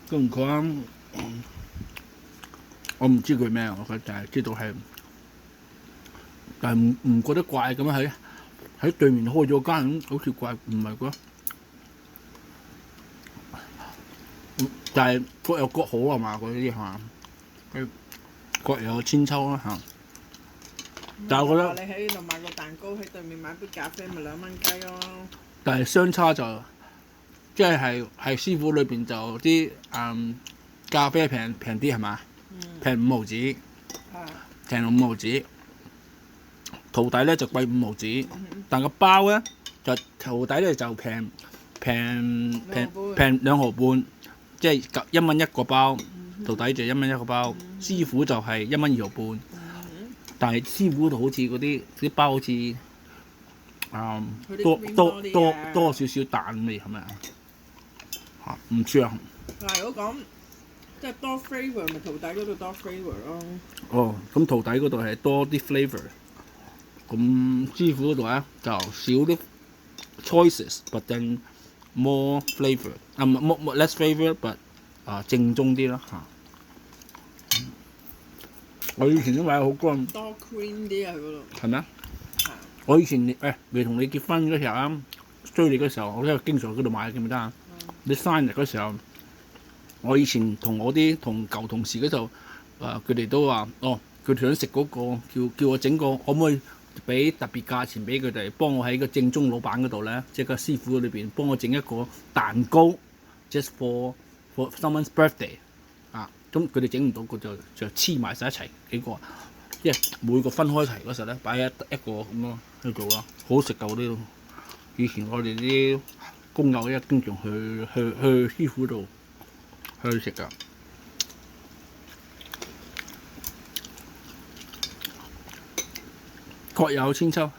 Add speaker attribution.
Speaker 1: 跟住佢我唔知佢咩，我就係知道係，但係唔覺得怪咁喺對面開咗間，好似怪唔係啩？但係各有各好啊嘛，嗰啲係嘛，各有千秋啦嚇。但係我覺得，
Speaker 2: 你喺呢度買個蛋糕，喺對面買杯咖啡，咪2蚊雞咯。
Speaker 1: 但係相差就即係師傅裏邊就啲咖啡平啲係嘛？平5毫子，平5毫子。徒弟咧就貴5毫子，但個包咧就徒弟咧就平2毫半，即係1蚊1個包。徒弟就1蚊1個包，師傅就係1蚊2毫半。但係師傅度好似嗰啲包好似多少少蛋味係咪啊？嚇唔知啊。
Speaker 2: 嗱，如果講即係多 flavour，咪徒弟嗰度多 flavour 咯。
Speaker 1: 哦，咁徒弟嗰度係多啲 flavour，咁師傅嗰度咧就少啲 choices，but then more flavour，more less flavour，but 正宗啲啦嚇。我以前都買好乾，
Speaker 2: 多 cream 啲啊，佢嗰度。
Speaker 1: 係咪啊？我以前未同你結婚嗰時候啊，追你嗰時候，我都經常喺嗰度買，記唔記得啊？你生日嗰時候，我以前同我啲舊同事嗰度，佢哋都話，佢哋想食嗰個，叫我整個，可唔可以俾特別價錢俾佢哋，幫我喺個正宗老闆嗰度咧，即係個師傅裏邊幫我整一個蛋糕 ，just for someone's birthday。咁佢哋整唔到，佢就黐埋晒一齊幾個，即係每個分開齊嗰時候咧，擺一個咁咯去做咯，好食㗎嗰啲咯。以前我哋啲工友經常去師傅度去食㗎，各有千秋。